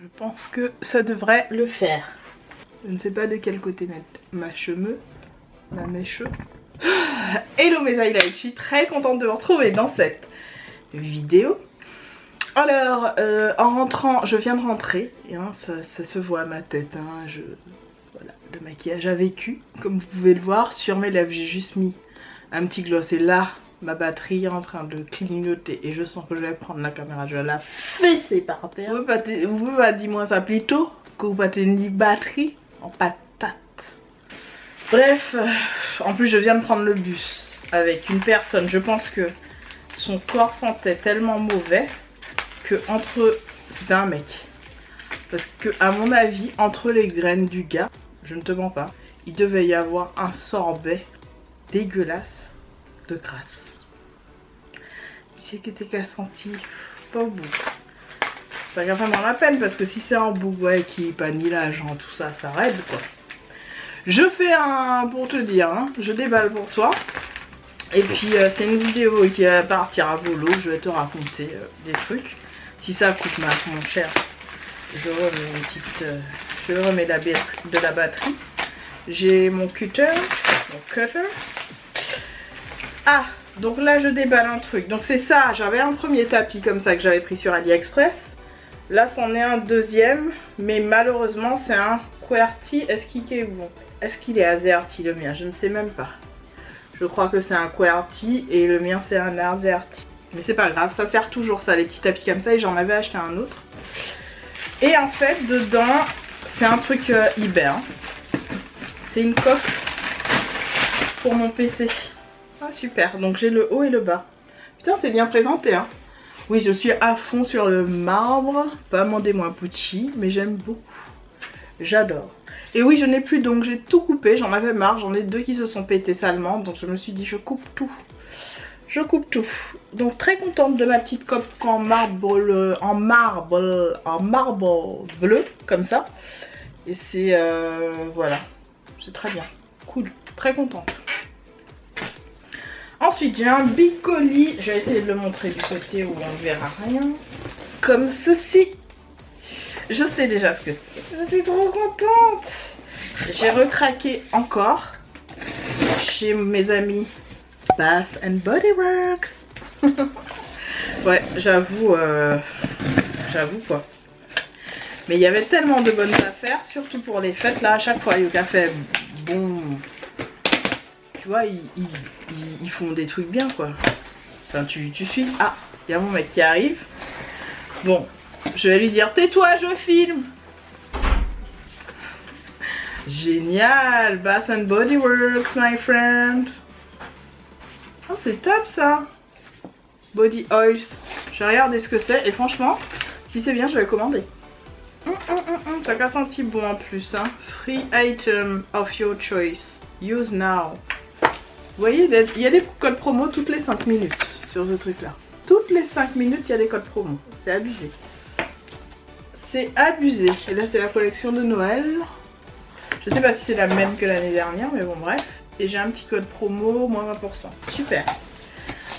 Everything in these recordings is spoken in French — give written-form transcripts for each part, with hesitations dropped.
Je pense que ça devrait le faire. Je ne sais pas de quel côté mettre ma mèche. Hello mes highlights, je suis très contente de vous retrouver dans cette vidéo. Alors, en rentrant, je viens de rentrer, et, hein, ça se voit à ma tête, hein, voilà, le maquillage a vécu, comme vous pouvez le voir. Sur mes lèvres, j'ai juste mis un petit gloss, et là, ma batterie est en train de clignoter, et je sens que je vais prendre la caméra, je vais la fesser par terre. Vous pouvez pas dire moi ça plutôt, que vous battez une batterie en patate. Bref, en plus je viens de prendre le bus avec une personne, je pense que son corps sentait tellement mauvais que c'était un mec, parce que à mon avis entre les graines du gars, je ne te mens pas, il devait y avoir un sorbet dégueulasse de crasse. C'est que t'es qu'à sentir pas au bout. Ça fait vraiment la peine parce que si c'est un bout, ouais, qui est pas ni l'agent, tout ça, ça raide quoi. Je fais un, pour te dire, hein, je déballe pour toi. Et puis c'est une vidéo qui va partir à volo, je vais te raconter des trucs. Si ça coupe mon cher, je remets une petite, je remets de la batterie. J'ai mon cutter, Ah, donc là je déballe un truc. Donc c'est ça, j'avais un premier tapis comme ça que j'avais pris sur AliExpress. Là c'en est un deuxième, mais malheureusement c'est un QWERTY. Est-ce qu'il est AZERTY le mien? Je ne sais même pas. Je crois que c'est un QWERTY et le mien c'est un AZERTY. Mais c'est pas grave, ça sert toujours ça, les petits tapis comme ça, et j'en avais acheté un autre. Et en fait dedans, c'est un truc eBay. Hein. C'est une coque pour mon PC. Ah super, donc j'ai le haut et le bas. Putain c'est bien présenté hein. Oui je suis à fond sur le marbre. Pas demandez-moi Pucci, mais j'aime beaucoup. J'adore. Et oui je n'ai plus donc j'ai tout coupé, j'en avais marre. J'en ai deux qui se sont pétés salement. Donc je me suis dit je coupe tout. Je coupe tout. Donc très contente de ma petite coque en marbre bleu comme ça. Et c'est voilà. C'est très bien. Cool. Très contente. Ensuite, j'ai un big colis. Je vais essayer de le montrer du côté où on ne verra rien. Comme ceci. Je sais déjà ce que c'est. Je suis trop contente. J'ai recraqué encore chez mes amis Bath and Body Works. Ouais, j'avoue quoi. Mais il y avait tellement de bonnes affaires, surtout pour les fêtes. Là, à chaque fois, Yoga fait bon. Tu vois, ils font des trucs bien quoi. Enfin, tu suis. Ah, il y a mon mec qui arrive. Bon, je vais lui dire tais-toi, je filme. Génial, Bath and Body Works, my friend. Oh, c'est top ça. Body Oils. Je vais regarder ce que c'est et franchement, si c'est bien, je vais le commander. Ça a senti bon en plus. Hein. Free item of your choice. Use now. Vous voyez, il y a des codes promo toutes les 5 minutes sur ce truc là. Toutes les 5 minutes, il y a des codes promo. C'est abusé. C'est abusé. Et là, c'est la collection de Noël. Je sais pas si c'est la même que l'année dernière, mais bon, bref. Et j'ai un petit code promo, moins 20%. Super.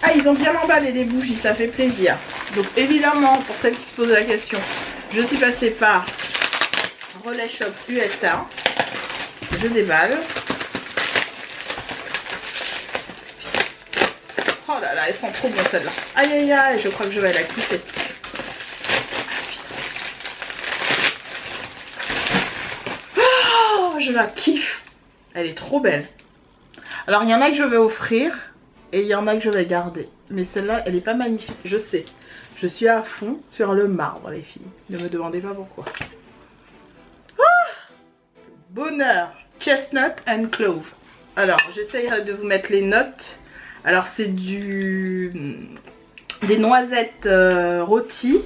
Ah, ils ont bien emballé les bougies, ça fait plaisir. Donc, évidemment, pour celles qui se posent la question, je suis passée par Relais Shop USA. Je déballe. Oh là là, elles sont trop bonnes celles-là. Aïe aïe aïe, je crois que je vais la kiffer. Oh, je la kiffe. Elle est trop belle. Alors il y en a que je vais offrir et il y en a que je vais garder. Mais celle-là, elle est pas magnifique, je sais. Je suis à fond sur le marbre les filles. Ne me demandez pas pourquoi. Ah, bonheur. Chestnut and clove. Alors j'essayerai de vous mettre les notes. Alors c'est des noisettes rôties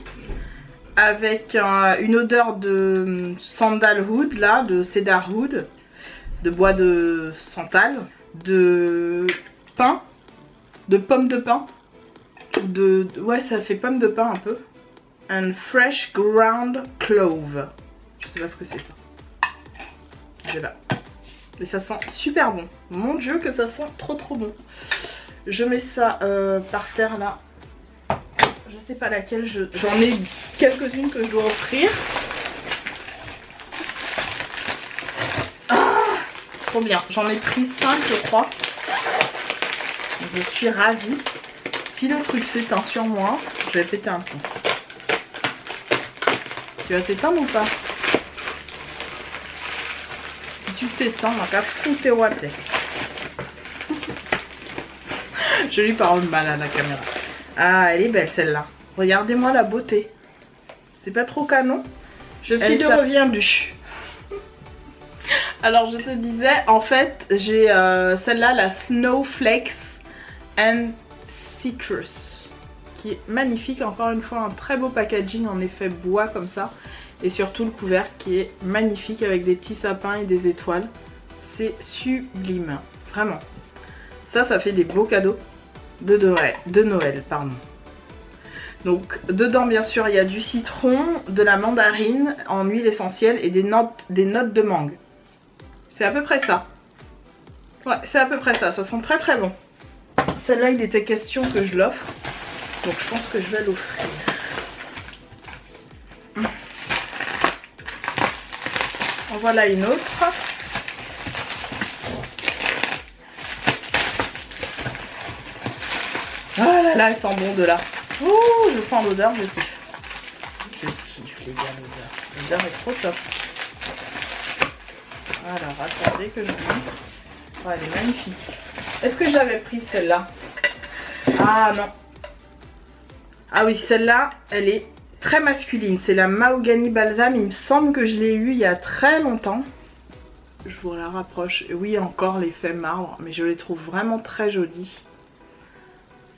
avec une odeur de sandalwood là, de cedarwood, de bois de santal, de pain, de pommes de pin, ouais ça fait pomme de pin un peu, and fresh ground clove. Je sais pas ce que c'est ça. C'est là. Mais ça sent super bon. Mon dieu que ça sent trop bon. Je mets ça par terre là. Je sais pas laquelle, j'en ai quelques-unes que je dois offrir. Trop bien. J'en ai pris 5 je crois. Je suis ravie. Si le truc s'éteint sur moi, je vais péter un plomb. Tu vas t'éteindre ou pas? Si tu t'éteins, on va pas foutre tes watts. Je lui parle mal à la caméra. Ah, elle est belle celle-là. Regardez-moi la beauté. C'est pas trop canon? Je suis de reviendue. Alors je te disais, en fait, j'ai celle-là, la Snowflakes and Citrus, qui est magnifique. Encore une fois, un très beau packaging en effet bois comme ça. Et surtout le couvercle qui est magnifique avec des petits sapins et des étoiles. C'est sublime, vraiment. Ça fait des beaux cadeaux de Noël, pardon. Donc dedans bien sûr il y a du citron, de la mandarine en huile essentielle et des notes de mangue. C'est à peu près ça. Ouais, c'est à peu près ça, ça sent très très bon. Celle-là il était question que je l'offre, donc je pense que je vais l'offrir. En voilà une autre. Oh là là, elle sent bon de là. Oh, je sens l'odeur, je kiffe. Je kiffe les gars l'odeur. L'odeur est trop top. Alors, attendez que je vous montre. Oh, elle est magnifique. Est-ce que j'avais pris celle-là? Ah non. Ah oui, celle-là, elle est très masculine. C'est la Mahogany Balsam. Il me semble que je l'ai eue il y a très longtemps. Je vous la rapproche. Oui, encore l'effet marbre, mais je les trouve vraiment très jolies.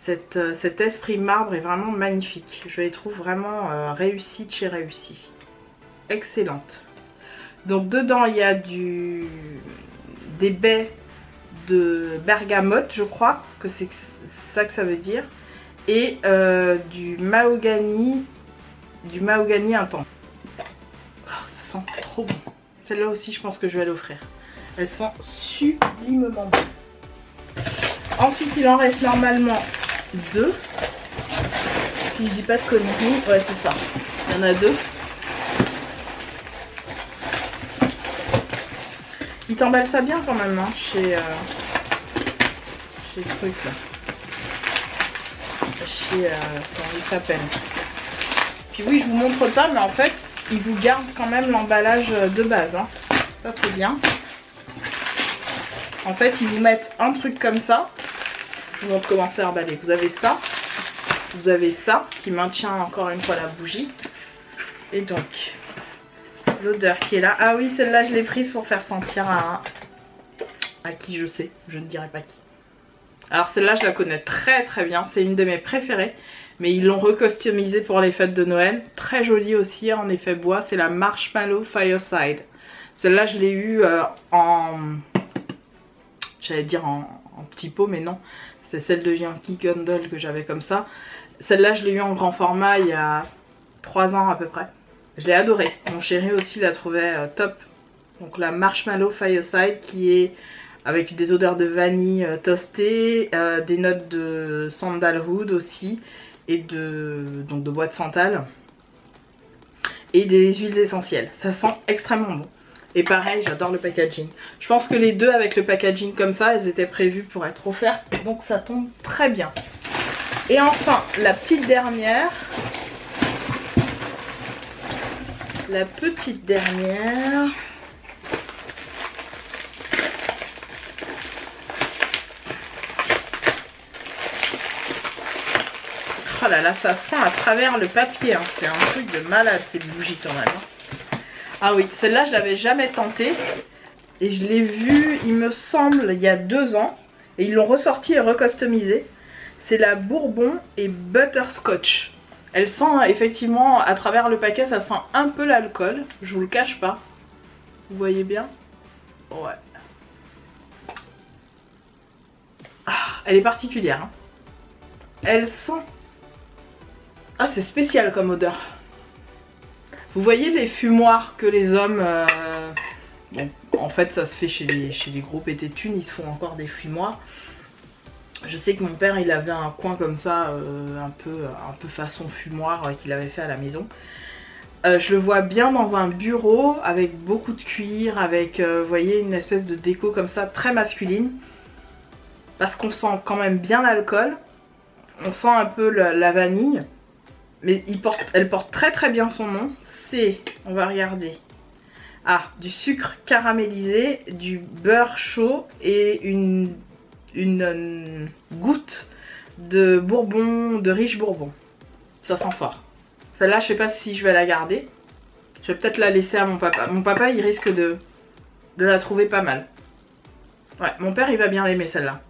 Cet esprit marbre est vraiment magnifique. Je les trouve vraiment réussi de chez réussi. Excellente. Donc dedans il y a des baies de bergamote, je crois que c'est ça que ça veut dire. Et du mahogany intense. Oh, ça sent trop bon. Celle-là aussi je pense que je vais l'offrir. Elle sent sublimement bon. Ensuite il en reste normalement 2. Si je dis pas de conneries, ouais c'est ça. Il y en a 2. Ils t'emballent ça bien quand même hein, chez le truc là. Chez comment il s'appelle. Puis oui je vous montre pas mais en fait ils vous gardent quand même l'emballage de base. Hein. Ça c'est bien. En fait ils vous mettent un truc comme ça. Je vous montre comment c'est emballé. Vous avez ça qui maintient encore une fois la bougie. Et donc, l'odeur qui est là. Ah oui, celle-là, je l'ai prise pour faire sentir à qui je sais. Je ne dirai pas qui. Alors celle-là, je la connais très très bien. C'est une de mes préférées. Mais ils l'ont recustomisée pour les fêtes de Noël. Très jolie aussi, en effet bois. C'est la Marshmallow Fireside. Celle-là, je l'ai eue j'allais dire en petit pot, mais non. C'est celle de Yankee Candle que j'avais comme ça. Celle-là, je l'ai eu en grand format il y a 3 ans à peu près. Je l'ai adorée. Mon chéri aussi la trouvait top. Donc la Marshmallow Fireside qui est avec des odeurs de vanille toastée, des notes de sandalwood aussi et de bois de santal et des huiles essentielles. Ça sent extrêmement bon. Et pareil, j'adore le packaging. Je pense que les deux avec le packaging comme ça, elles étaient prévues pour être offertes. Donc ça tombe très bien. Et enfin, la petite dernière. La petite dernière. Oh là là, ça sent à travers le papier. Hein. C'est un truc de malade ces bougies quand même. Hein. Ah oui, celle-là, je l'avais jamais tentée. Et je l'ai vue, il me semble, il y a 2 ans. Et ils l'ont ressortie et recustomisée. C'est la Bourbon et Butterscotch. Elle sent effectivement, à travers le paquet, ça sent un peu l'alcool. Je vous le cache pas. Vous voyez bien? Ouais. Ah, elle est particulière. Hein. Elle sent... Ah, c'est spécial comme odeur. Vous voyez les fumoirs que les hommes... Bon, en fait, ça se fait chez les gros pétés de thunes, ils se font encore des fumoirs. Je sais que mon père, il avait un coin comme ça, un peu façon fumoir qu'il avait fait à la maison. Je le vois bien dans un bureau avec beaucoup de cuir, avec, vous voyez, une espèce de déco comme ça, très masculine. Parce qu'on sent quand même bien l'alcool. On sent un peu la vanille. Mais elle porte très très bien son nom. C'est, on va regarder. Ah, du sucre caramélisé, du beurre chaud et une goutte de bourbon, de riche bourbon. Ça sent fort. Celle-là, je sais pas si je vais la garder. Je vais peut-être la laisser à mon papa. Mon papa, il risque de la trouver pas mal. Ouais, mon père, il va bien l'aimer celle-là.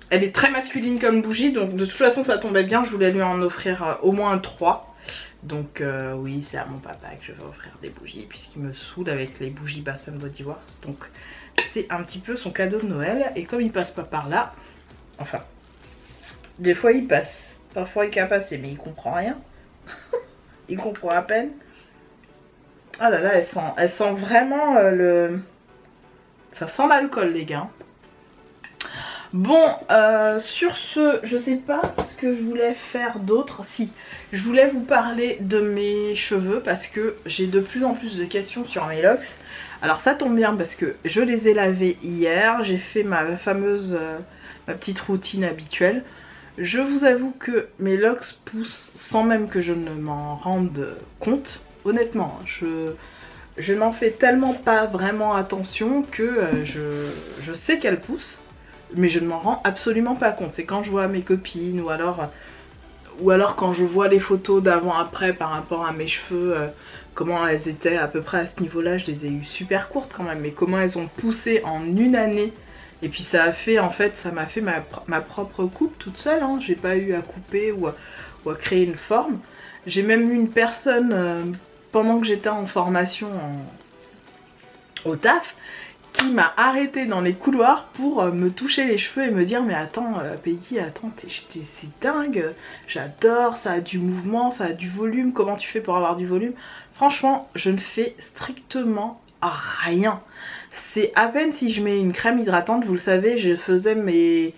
Elle est très masculine comme bougie, donc de toute façon, ça tombait bien. Je voulais lui en offrir au moins 3. Donc oui, c'est à mon papa que je vais offrir des bougies, puisqu'il me saoule avec les bougies Bath & Body Works. Donc c'est un petit peu son cadeau de Noël. Et comme il passe pas par là, enfin, des fois il passe. Parfois il est passer, mais il comprend rien. Il comprend à peine. Ah là là, elle sent vraiment ça sent l'alcool, les gars. Bon, sur ce, je sais pas ce que je voulais faire d'autre. Si, je voulais vous parler de mes cheveux parce que j'ai de plus en plus de questions sur mes locks. Alors ça tombe bien parce que je les ai lavés hier. J'ai fait ma petite routine habituelle. Je vous avoue que mes locks poussent sans même que je ne m'en rende compte. Honnêtement, je n'en fais tellement pas vraiment attention que je sais qu'elles poussent. Mais je ne m'en rends absolument pas compte. C'est quand je vois mes copines ou alors quand je vois les photos d'avant-après par rapport à mes cheveux, comment elles étaient à peu près à ce niveau-là. Je les ai eues super courtes quand même, mais comment elles ont poussé en une année. Et puis ça a fait, en fait, ça m'a fait ma propre coupe toute seule. Hein. J'ai pas eu à couper ou à créer une forme. J'ai même eu une personne, pendant que j'étais en formation au taf, qui m'a arrêté dans les couloirs pour me toucher les cheveux et me dire mais attends Peggy, attends, c'est dingue, j'adore, ça a du mouvement, ça a du volume, comment tu fais pour avoir du volume? Franchement, je ne fais strictement rien. C'est à peine si je mets une crème hydratante, vous le savez, je faisais mes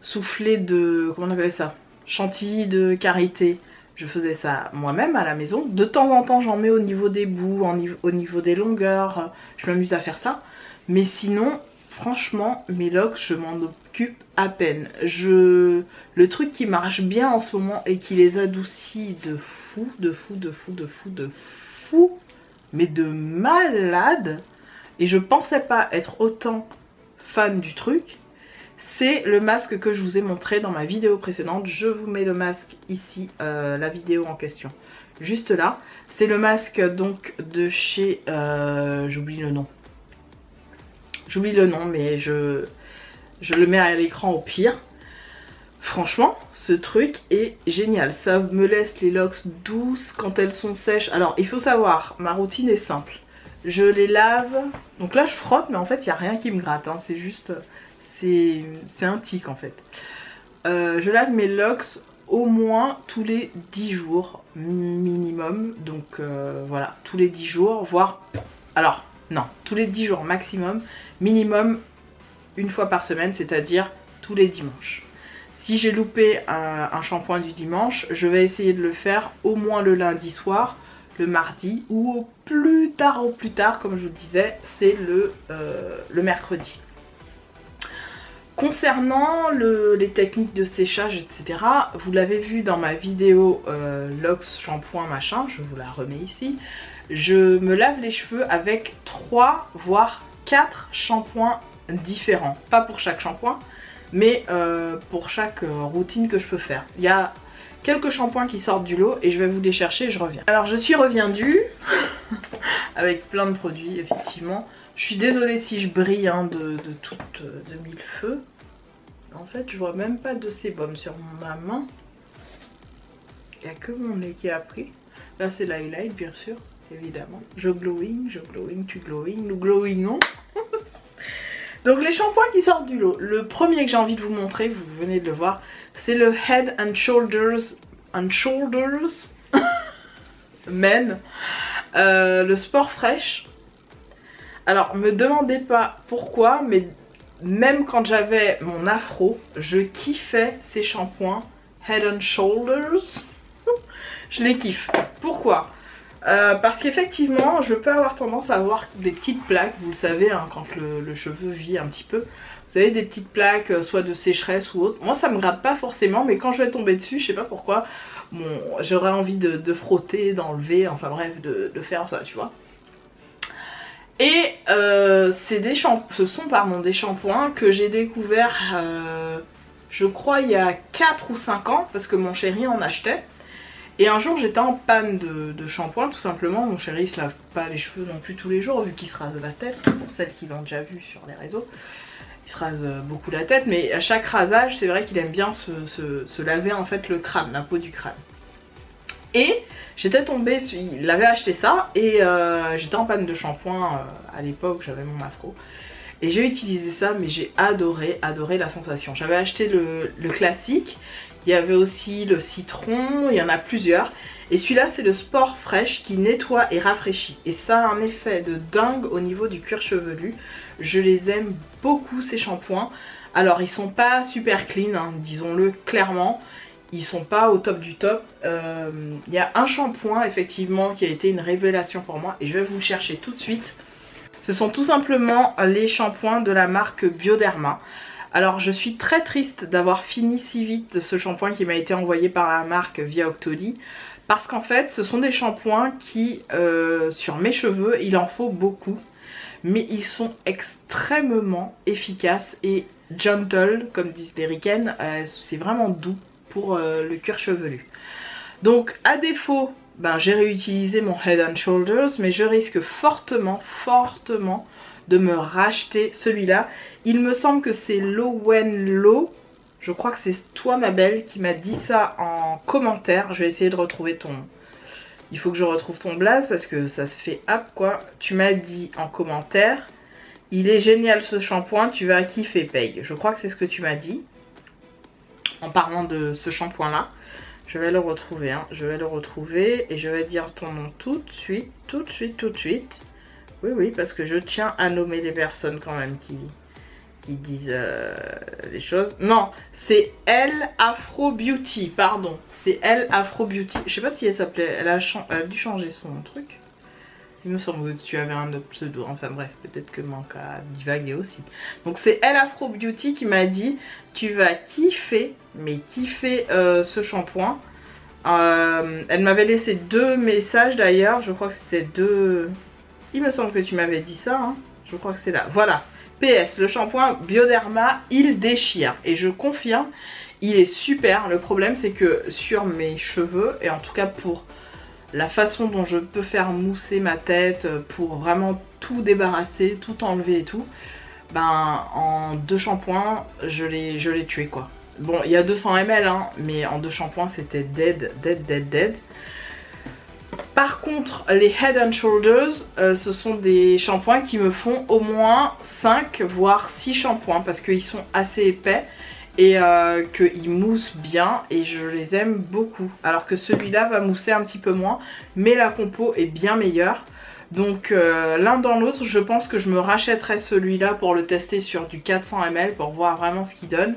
soufflets de, comment on appelle ça, chantilly de karité. Je faisais ça moi-même à la maison. De temps en temps, j'en mets au niveau des bouts, au niveau des longueurs, je m'amuse à faire ça. Mais sinon, franchement, mes locks, je m'en occupe à peine. Le truc qui marche bien en ce moment et qui les adoucit de fou, mais de malade, et je pensais pas être autant fan du truc, c'est le masque que je vous ai montré dans ma vidéo précédente. Je vous mets le masque ici, la vidéo en question, juste là. C'est le masque donc de chez... j'oublie le nom. J'oublie le nom, mais je le mets à l'écran au pire. Franchement, ce truc est génial. Ça me laisse les locks douces quand elles sont sèches. Alors, il faut savoir, ma routine est simple. Je les lave. Donc là, je frotte, mais en fait, il n'y a rien qui me gratte. Hein. C'est juste... C'est un tic, en fait. Je lave mes locks au moins tous les 10 jours minimum. Donc, voilà, tous les 10 jours, voire... Alors... Non, tous les 10 jours maximum, minimum une fois par semaine, c'est-à-dire tous les dimanches. Si j'ai loupé un shampoing du dimanche, je vais essayer de le faire au moins le lundi soir, le mardi ou au plus tard, comme je vous disais, c'est le mercredi. Concernant les techniques de séchage, etc., vous l'avez vu dans ma vidéo locks, shampoing, machin, je vous la remets ici. Je me lave les cheveux avec 3 voire 4 shampoings différents. Pas pour chaque shampoing, mais pour chaque routine que je peux faire. Il y a quelques shampoings qui sortent du lot et je vais vous les chercher et je reviens. Alors je suis reviendue avec plein de produits, effectivement. Je suis désolée si je brille hein, de mille feux. En fait, je vois même pas de sébum sur ma main. Il n'y a que mon nez qui a pris. Là, c'est l'highlight, bien sûr. Évidemment, je glowing, tu glowing, nous glowingons. Donc les shampoings qui sortent du lot, le premier que j'ai envie de vous montrer, vous venez de le voir, c'est le Head and Shoulders Men, le Sport Fresh. Alors me demandez pas pourquoi, mais même quand j'avais mon afro, je kiffais ces shampoings Head and Shoulders. Je les kiffe. Pourquoi ? Parce qu'effectivement je peux avoir tendance à avoir des petites plaques, vous le savez hein, quand le cheveu vit un petit peu. Vous avez des petites plaques, soit de sécheresse ou autre. Moi ça me gratte pas forcément, mais quand je vais tomber dessus, je sais pas pourquoi, bon, j'aurais envie de frotter, d'enlever, enfin bref, de faire ça, tu vois. Et ce sont des shampoings que j'ai découverts, je crois, il y a 4 ou 5 ans, parce que mon chéri en achetait. Et un jour j'étais en panne de shampoing, tout simplement. Mon chéri il se lave pas les cheveux non plus tous les jours, vu qu'il se rase la tête, pour celles qui l'ont déjà vu sur les réseaux. Il se rase beaucoup la tête, mais à chaque rasage, c'est vrai qu'il aime bien se laver en fait le crâne, la peau du crâne. Et j'étais tombée, il avait acheté ça, et j'étais en panne de shampoing à l'époque, j'avais mon afro. Et j'ai utilisé ça, mais j'ai adoré la sensation. J'avais acheté le classique, il y avait aussi le citron, il y en a plusieurs. Et celui-là c'est le Sport Fresh qui nettoie et rafraîchit. Et ça a un effet de dingue au niveau du cuir chevelu. Je les aime beaucoup ces shampoings. Alors ils sont pas super clean, hein, disons-le clairement. Ils sont pas au top du top. Il y a un shampoing effectivement qui a été une révélation pour moi. Et je vais vous le chercher tout de suite. Ce sont tout simplement les shampoings de la marque Bioderma. Alors je suis très triste d'avoir fini si vite ce shampoing qui m'a été envoyé par la marque via Octoly. Parce qu'en fait ce sont des shampoings qui, sur mes cheveux, il en faut beaucoup. Mais ils sont extrêmement efficaces et gentle, comme disent les ricaines. C'est vraiment doux pour le cuir chevelu. Donc à défaut, ben, j'ai réutilisé mon Head and Shoulders, mais je risque fortement de me racheter celui-là. Il me semble que c'est Lowen Lo. Je crois que c'est toi ma belle qui m'a dit ça en commentaire. Je vais essayer de retrouver ton... Il faut que je retrouve ton blaze parce que ça se fait hop quoi. Tu m'as dit en commentaire, il est génial ce shampoing, tu vas kiffer Peg. Je crois que c'est ce que tu m'as dit en parlant de ce shampoing là. Je vais le retrouver, hein. Je vais le retrouver et je vais dire ton nom tout de suite. Oui, parce que je tiens à nommer les personnes quand même qui disent les choses. Non, c'est Elle Afro Beauty, pardon. C'est Elle Afro Beauty. Je sais pas si elle s'appelait, elle a dû changer son truc. Il me semble que tu avais un autre pseudo. Enfin bref, peut-être que manque à divaguer aussi. Donc c'est Elle Afro Beauty qui m'a dit tu vas kiffer, mais kiffer ce shampoing. Elle m'avait laissé 2 messages d'ailleurs. Je crois que c'était 2... Il me semble que tu m'avais dit ça. Hein. Je crois que c'est là. Voilà. PS, le shampoing Bioderma, il déchire. Et je confirme, il est super. Le problème c'est que sur mes cheveux, et en tout cas pour la façon dont je peux faire mousser ma tête, pour vraiment tout débarrasser, tout enlever et tout, ben en 2 shampoings, je l'ai tué quoi. Bon, il y a 200 ml, hein, mais en 2 shampoings c'était dead. Par contre, les Head and Shoulders, ce sont des shampoings qui me font au moins 5 voire 6 shampoings parce qu'ils sont assez épais et qu'ils moussent bien et je les aime beaucoup. Alors que celui-là va mousser un petit peu moins, mais la compo est bien meilleure. Donc l'un dans l'autre, je pense que je me rachèterai celui-là pour le tester sur du 400 ml pour voir vraiment ce qu'il donne.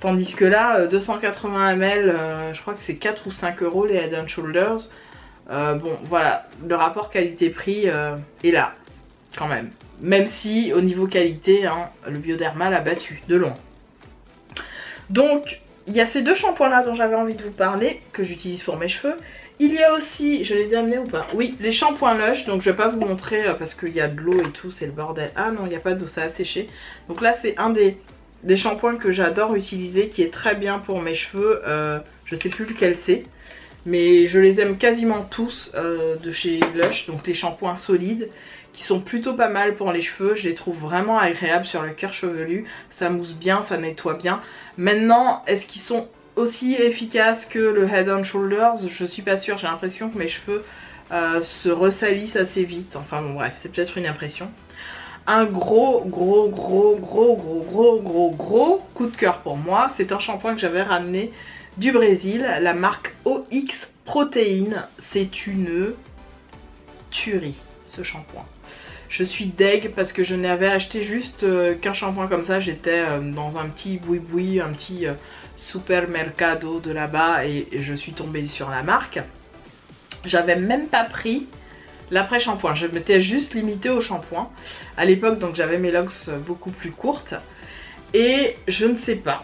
Tandis que là, 280 ml, je crois que c'est 4 ou 5 euros les Head and Shoulders. Bon voilà, le rapport qualité-prix est là quand même. Même si au niveau qualité, hein, le Bioderma l'a battu de loin. Donc il y a ces 2 shampoings là dont j'avais envie de vous parler, que j'utilise pour mes cheveux. Il y a aussi, je les ai amenés ou pas? Oui, les shampoings Lush, donc je vais pas vous montrer parce qu'il y a de l'eau et tout, c'est le bordel. Ah non, il n'y a pas d'eau, ça a séché. Donc là c'est un des shampoings que j'adore utiliser, qui est très bien pour mes cheveux. Je sais plus lequel c'est, mais je les aime quasiment tous de chez Lush, donc les shampoings solides qui sont plutôt pas mal pour les cheveux. Je les trouve vraiment agréables sur le cuir chevelu, ça mousse bien, ça nettoie bien. Maintenant, est-ce qu'ils sont aussi efficaces que le Head and Shoulders? Je suis pas sûre, j'ai l'impression que mes cheveux se ressalissent assez vite. Enfin bon bref, c'est peut-être une impression. Un gros coup de cœur pour moi, c'est un shampoing que j'avais ramené du Brésil, la marque OX Protein. C'est une tuerie ce shampoing. Je suis deg parce que je n'avais acheté juste qu'un shampoing comme ça. J'étais dans un petit boui-boui, un petit supermercado de là-bas et je suis tombée sur la marque. J'avais même pas pris l'après-shampoing, je m'étais juste limitée au shampoing. À l'époque, donc j'avais mes locks beaucoup plus courtes. Et je ne sais pas,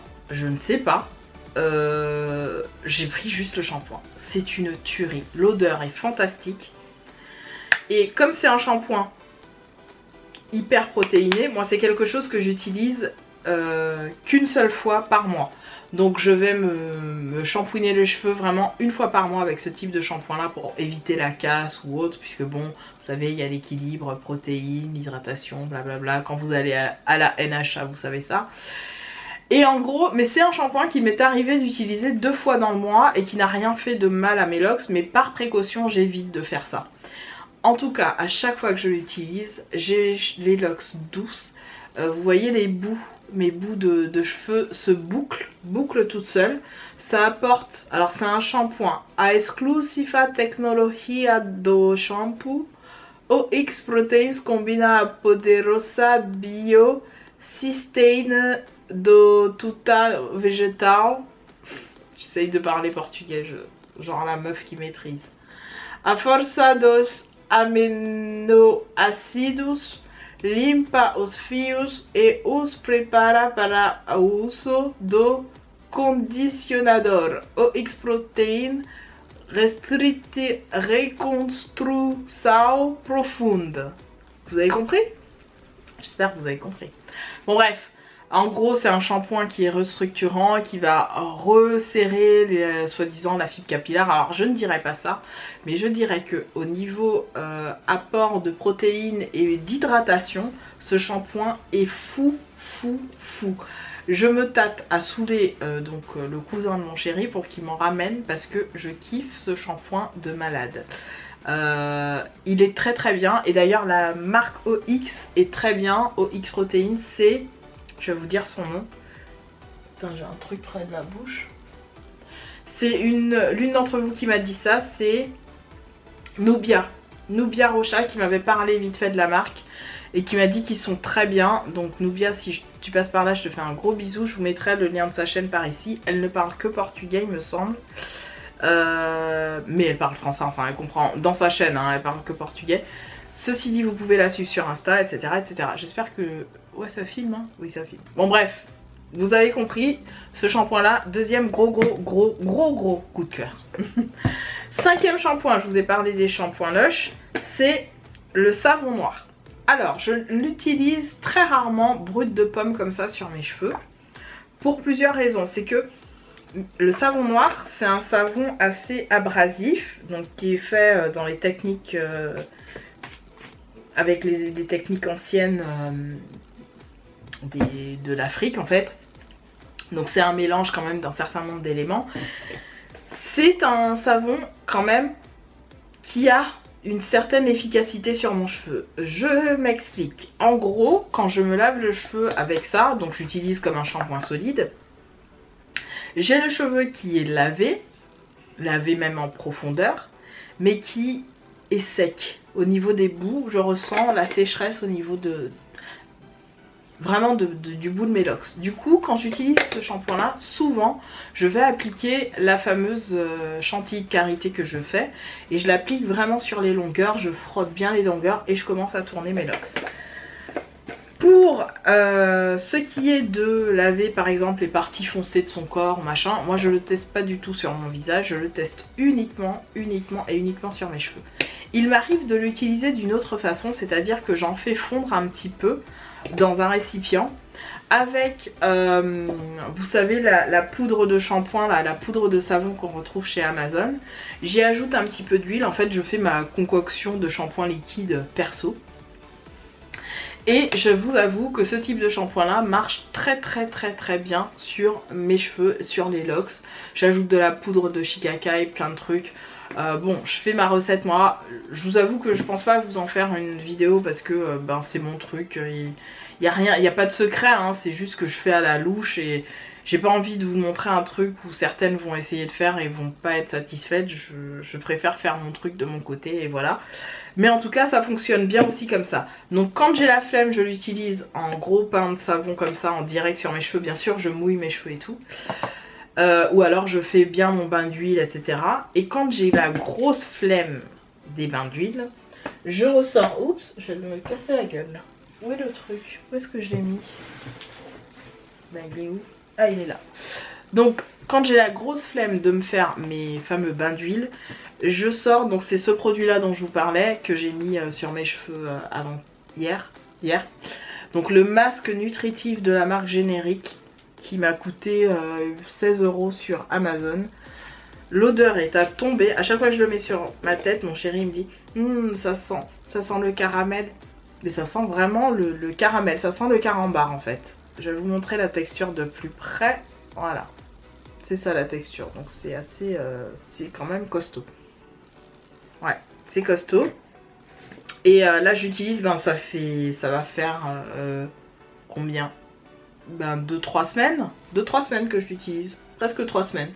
j'ai pris juste le shampoing. C'est une tuerie, l'odeur est fantastique. Et comme c'est un shampoing hyper protéiné, moi c'est quelque chose que j'utilise qu'une seule fois par mois. Donc je vais me shampouiner les cheveux vraiment une fois par mois avec ce type de shampoing là pour éviter la casse ou autre, puisque bon, vous savez, il y a l'équilibre protéines, hydratation, blablabla. Quand vous allez à la NHA, vous savez ça. Et en gros, mais c'est un shampoing qui m'est arrivé d'utiliser 2 fois dans le mois et qui n'a rien fait de mal à mes locks, mais par précaution j'évite de faire ça. En tout cas, à chaque fois que je l'utilise, j'ai les locks douces. Vous voyez les bouts, mes bouts de cheveux se bouclent toutes seules. Ça apporte, alors c'est un shampoing a exclusiva tecnologia do shampoo OX Proteins combina a poderosa bio sustain do tuta vegetal. J'essaye de parler portugais, genre la meuf qui maîtrise. A força dos aminoácidos limpa os fios e os prepara para o uso do condicionador. OX Protein reconstrução profunda. Vous avez compris? J'espère que vous avez compris. Bon bref, en gros c'est un shampoing qui est restructurant, qui va resserrer soi-disant la fibre capillaire. Alors je ne dirais pas ça, mais je dirais que au niveau apport de protéines et d'hydratation, ce shampoing est fou. Je me tâte à saouler le cousin de mon chéri pour qu'il m'en ramène parce que je kiffe ce shampoing de malade. Il est très bien, et d'ailleurs la marque OX est très bien. OX Protein, c'est, je vais vous dire son nom. Putain, j'ai un truc près de la bouche. C'est l'une d'entre vous qui m'a dit ça, c'est Nubia Rocha qui m'avait parlé vite fait de la marque et qui m'a dit qu'ils sont très bien. Donc Nubia, si tu passes par là, je te fais un gros bisou. Je vous mettrai le lien de sa chaîne par ici. Elle ne parle que portugais, il me semble. Mais elle parle français, enfin elle comprend dans sa chaîne, hein, elle parle que portugais. Ceci dit, vous pouvez la suivre sur Insta, etc. J'espère que... Ouais, ça filme, hein. Oui, ça filme. Bon bref, vous avez compris, ce shampoing là, deuxième gros coup de cœur. 5e shampoing, je vous ai parlé des shampoings Lush, c'est le savon noir. Alors, je l'utilise très rarement brut de pomme comme ça sur mes cheveux, pour plusieurs raisons. C'est que le savon noir, c'est un savon assez abrasif, donc qui est fait dans les techniques, avec les techniques anciennes de l'Afrique en fait. Donc c'est un mélange quand même d'un certain nombre d'éléments. C'est un savon quand même qui a une certaine efficacité sur mon cheveu. Je m'explique. En gros, quand je me lave le cheveu avec ça, donc j'utilise comme un shampoing solide, j'ai le cheveu qui est lavé même en profondeur, mais qui est sec. Au niveau des bouts, je ressens la sécheresse au niveau du bout de mes locks. Du coup, quand j'utilise ce shampoing là, souvent je vais appliquer la fameuse chantilly de karité que je fais, et je l'applique vraiment sur les longueurs, je frotte bien les longueurs et je commence à tourner mes locks. Pour ce qui est de laver par exemple les parties foncées de son corps, machin, moi je le teste pas du tout sur mon visage, je le teste uniquement sur mes cheveux. Il m'arrive de l'utiliser d'une autre façon, c'est-à-dire que j'en fais fondre un petit peu dans un récipient avec, vous savez, la poudre de shampoing, la poudre de savon qu'on retrouve chez Amazon. J'y ajoute un petit peu d'huile, en fait je fais ma concoction de shampoing liquide perso. Et je vous avoue que ce type de shampoing là marche très bien sur mes cheveux, sur les locks. J'ajoute de la poudre de shikakai, plein de trucs. Bon, je fais ma recette moi. Je vous avoue que je pense pas vous en faire une vidéo parce que c'est mon truc. Il n'y a rien, il n'y a pas de secret, hein, c'est juste que je fais à la louche et j'ai pas envie de vous montrer un truc où certaines vont essayer de faire et vont pas être satisfaites. Je préfère faire mon truc de mon côté et voilà. Mais en tout cas ça fonctionne bien aussi comme ça. Donc quand j'ai la flemme, je l'utilise en gros pain de savon comme ça en direct sur mes cheveux. Bien sûr je mouille mes cheveux et tout. ou alors je fais bien mon bain d'huile, etc. Et quand j'ai la grosse flemme des bains d'huile, je ressors. Oups, je vais me casser la gueule. Où est le truc? Où est-ce que je l'ai mis? Ben, il est où? Ah, il est là. Donc quand j'ai la grosse flemme de me faire mes fameux bains d'huile, je sors. Donc c'est ce produit là dont je vous parlais, que j'ai mis sur mes cheveux avant hier. Donc le masque nutritif de la marque Générique, qui m'a coûté 16 € sur Amazon. L'odeur est à tomber. À chaque fois que je le mets sur ma tête, mon chéri me dit ça sent le caramel. Mais ça sent vraiment le caramel, ça sent le carambar en fait. Je vais vous montrer la texture de plus près. Voilà, c'est ça la texture. Donc c'est assez, c'est quand même costaud. Ouais, c'est costaud. Et là j'utilise, ben ça va faire combien? Ben 2-3 semaines. 2-3 semaines que je l'utilise. Presque 3 semaines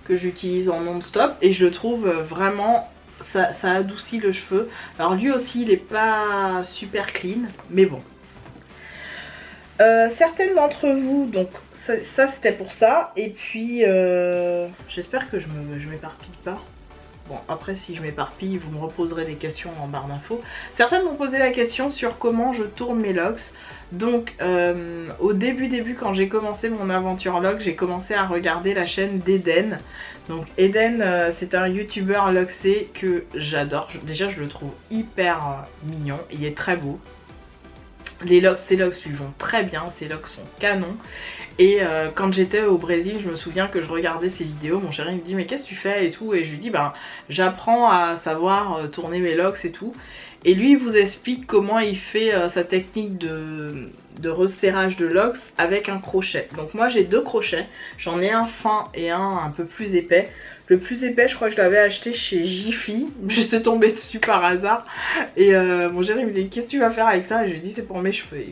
que j'utilise en non-stop. Et je le trouve vraiment, ça adoucit le cheveu. Alors lui aussi il est pas super clean, mais bon. Certaines d'entre vous, donc ça c'était pour ça. Et puis j'espère que je m'éparpille pas. Bon, après si je m'éparpille, vous me reposerez des questions en barre d'infos. Certaines m'ont posé la question sur comment je tourne mes locks. Donc au début quand j'ai commencé mon aventure locks, j'ai commencé à regarder la chaîne d'Eden. Donc Eden, c'est un youtubeur locksé que j'adore. Déjà je le trouve hyper mignon, il est très beau. Ses locks lui vont très bien, ses locks sont canons. Et quand j'étais au Brésil, je me souviens que je regardais ses vidéos, mon chéri me dit mais qu'est-ce que tu fais et tout, et je lui dis ben j'apprends à savoir tourner mes locks et tout. Et lui il vous explique comment il fait sa technique de resserrage de locks avec un crochet. Donc moi j'ai 2 crochets, j'en ai un fin et un peu plus épais. Le plus épais, je crois que je l'avais acheté chez Jiffy. J'étais tombée dessus par hasard. Et mon chéri me dit qu'est-ce que tu vas faire avec ça? Et je lui dis c'est pour mes cheveux.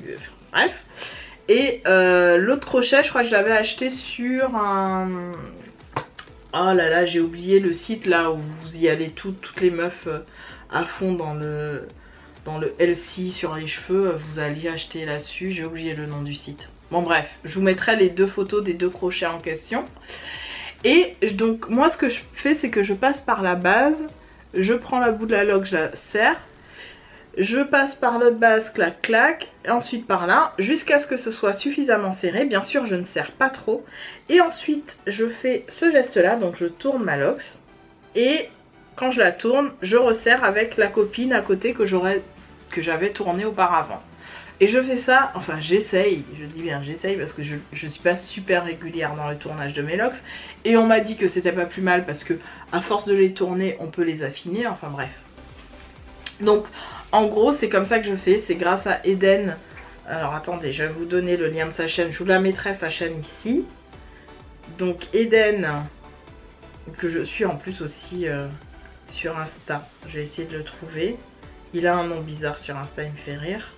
Bref. Et l'autre crochet, je crois que je l'avais acheté sur un... Oh là là, j'ai oublié le site là où vous y allez toutes les meufs à fond dans le LC sur les cheveux. Vous allez acheter là-dessus. J'ai oublié le nom du site. Bon bref, je vous mettrai les 2 photos des 2 crochets en question. Et donc moi ce que je fais, c'est que je passe par la base, je prends la bout de la loque, je la serre, je passe par l'autre base, clac clac, et ensuite par là, jusqu'à ce que ce soit suffisamment serré. Bien sûr je ne serre pas trop. Et ensuite je fais ce geste là, donc je tourne ma loque, et quand je la tourne, je resserre avec la copine à côté que j'avais tournée auparavant. Et je fais ça, enfin j'essaye, je dis bien j'essaye parce que je suis pas super régulière dans le tournage de mes locks. Et on m'a dit que c'était pas plus mal parce que à force de les tourner, on peut les affiner, enfin bref. Donc en gros c'est comme ça que je fais, c'est grâce à Eden. Alors attendez, je vais vous donner le lien de sa chaîne, je vous la mettrai sa chaîne ici. Donc Eden, que je suis en plus aussi sur Insta, je vais essayer de le trouver. Il a un nom bizarre sur Insta, il me fait rire.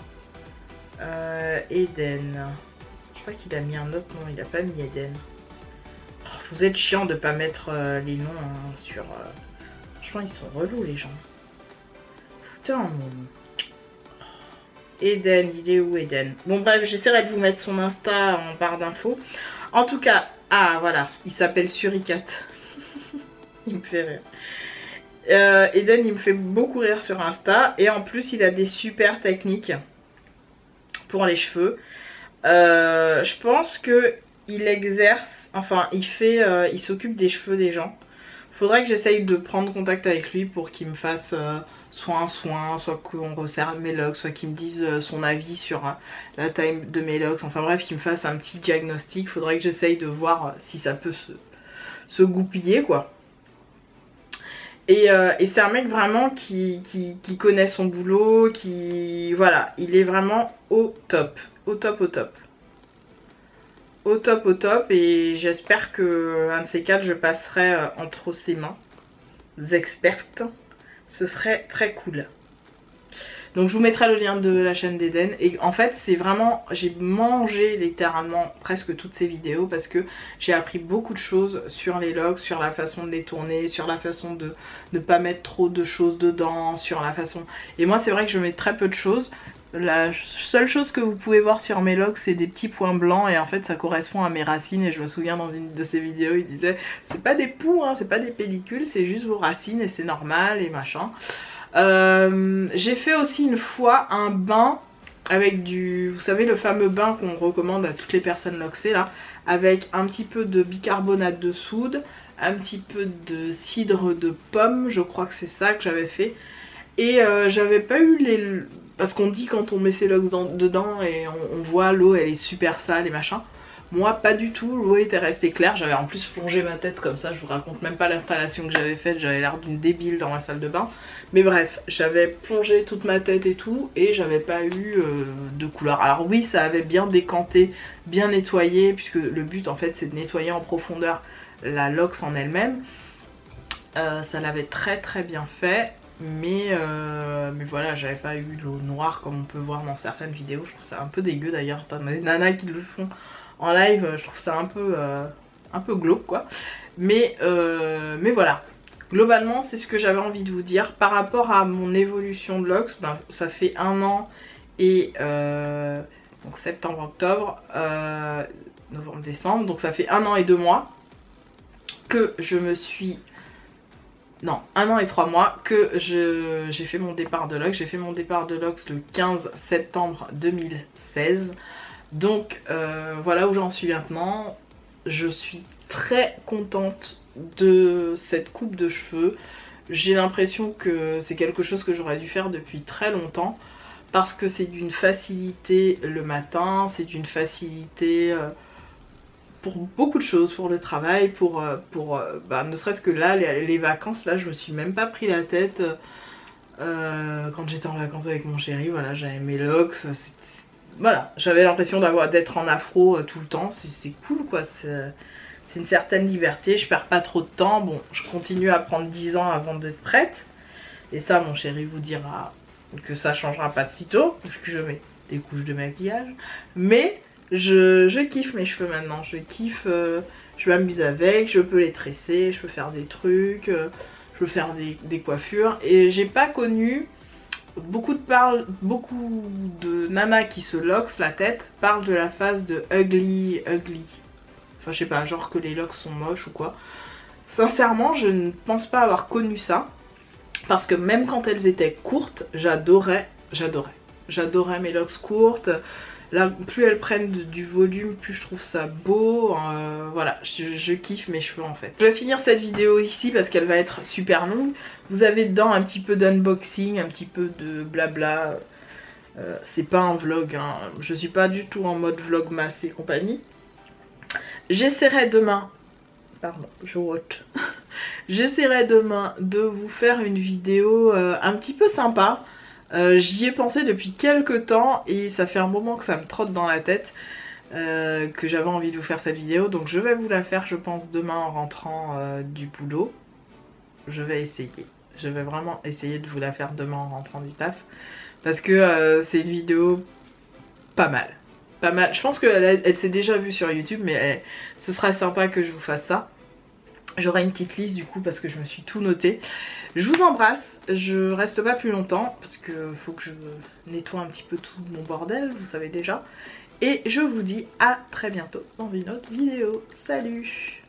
Eden. Je crois qu'il a mis un autre nom, il a pas mis Eden. Oh, vous êtes chiant de pas mettre les noms hein, sur... Franchement ils sont relous les gens. Putain. Eden, il est où Eden? Bon bref, j'essaierai de vous mettre son Insta en barre d'infos. En tout cas, ah voilà, il s'appelle Suricat. Il me fait rire. Eden il me fait beaucoup rire sur Insta. Et en plus il a des super techniques pour les cheveux. Je pense que il exerce, enfin il s'occupe des cheveux des gens. Faudrait que j'essaye de prendre contact avec lui pour qu'il me fasse soit un soin, soit qu'on resserre mes locks, soit qu'il me dise son avis sur la taille de mes locks. Enfin bref, qu'il me fasse un petit diagnostic. Faudrait que j'essaye de voir si ça peut se goupiller quoi. Et c'est un mec vraiment qui connaît son boulot, voilà, il est vraiment au top, au top, au top. Au top, au top, et j'espère que un de ces 4, je passerai entre ses mains expertes. Ce serait très cool. Donc je vous mettrai le lien de la chaîne d'Eden. Et en fait c'est vraiment, j'ai mangé littéralement presque toutes ces vidéos parce que j'ai appris beaucoup de choses sur les locks, sur la façon de les tourner, sur la façon de ne pas mettre trop de choses dedans, sur la façon... Et moi c'est vrai que je mets très peu de choses La seule chose que vous pouvez voir sur mes locks, c'est des petits points blancs et en fait ça correspond à mes racines. Et je me souviens dans une de ses vidéos, il disait c'est pas des poux, hein, c'est pas des pellicules, c'est juste vos racines et c'est normal et machin. J'ai fait aussi une fois un bain avec du, vous savez, le fameux bain qu'on recommande à toutes les personnes loxées là, avec un petit peu de bicarbonate de soude, un petit peu de cidre de pomme, je crois que c'est ça que j'avais fait. Et j'avais pas eu les... Parce qu'on dit quand on met ses locks dedans et on voit l'eau elle est super sale et machin. Moi pas du tout, l'eau était restée claire, j'avais en plus plongé ma tête comme ça, je vous raconte même pas l'installation que j'avais faite, j'avais l'air d'une débile dans ma salle de bain. Mais bref, j'avais plongé toute ma tête et tout et j'avais pas eu de couleur. Alors oui, ça avait bien décanté, bien nettoyé, puisque le but en fait c'est de nettoyer en profondeur la lox en elle-même. Ça l'avait très très bien fait. Mais voilà, j'avais pas eu de l'eau noire comme on peut voir dans certaines vidéos. Je trouve ça un peu dégueu d'ailleurs. T'as des nanas qui le font en live, je trouve ça un peu glauque quoi. Mais voilà, globalement c'est ce que j'avais envie de vous dire. Par rapport à mon évolution de locks, ben, ça fait 1 an et donc septembre, octobre, novembre, décembre. Donc ça fait 1 an et 2 mois que je me suis... Non, 1 an et 3 mois que j'ai fait mon départ de Lox. J'ai fait mon départ de Lox le 15 septembre 2016. Donc voilà où j'en suis maintenant. Je suis très contente de cette coupe de cheveux. J'ai l'impression que c'est quelque chose que j'aurais dû faire depuis très longtemps. Parce que c'est d'une facilité le matin, c'est d'une facilité... pour beaucoup de choses, pour le travail, pour ne serait-ce que là, les vacances, là je me suis même pas pris la tête quand j'étais en vacances avec mon chéri, voilà, j'avais mes locks, voilà, j'avais l'impression d'être en afro tout le temps, c'est cool quoi, c'est une certaine liberté, je perds pas trop de temps, bon, je continue à prendre 10 ans avant d'être prête, et ça mon chéri vous dira que ça changera pas de sitôt, puisque je mets des couches de maquillage, mais... Je kiffe mes cheveux maintenant, je kiffe, je m'amuse avec, je peux les tresser, je peux faire des trucs, je peux faire des coiffures. Et j'ai pas connu, beaucoup de nanas qui se loxent la tête parlent de la phase de ugly. Enfin je sais pas, genre que les locks sont moches ou quoi. Sincèrement je ne pense pas avoir connu ça, parce que même quand elles étaient courtes, j'adorais mes locks courtes. Là, plus elles prennent du volume, plus je trouve ça beau. Voilà, je kiffe mes cheveux en fait. Je vais finir cette vidéo ici parce qu'elle va être super longue. Vous avez dedans un petit peu d'unboxing, un petit peu de blabla. C'est pas un vlog, hein. Je suis pas du tout en mode vlogmas et compagnie. J'essaierai demain... Pardon, je vote. J'essaierai demain de vous faire une vidéo un petit peu sympa. J'y ai pensé depuis quelques temps et ça fait un moment que ça me trotte dans la tête, que j'avais envie de vous faire cette vidéo, donc je vais vous la faire je pense demain en rentrant du boulot. Je vais vraiment essayer de vous la faire demain en rentrant du taf, parce que c'est une vidéo pas mal. Je pense qu'elle s'est déjà vue sur YouTube, mais ce serait sympa que je vous fasse ça. J'aurai une petite liste du coup parce que je me suis tout noté. Je vous embrasse, je reste pas plus longtemps parce que faut que je nettoie un petit peu tout mon bordel, vous savez déjà. Et je vous dis à très bientôt dans une autre vidéo. Salut!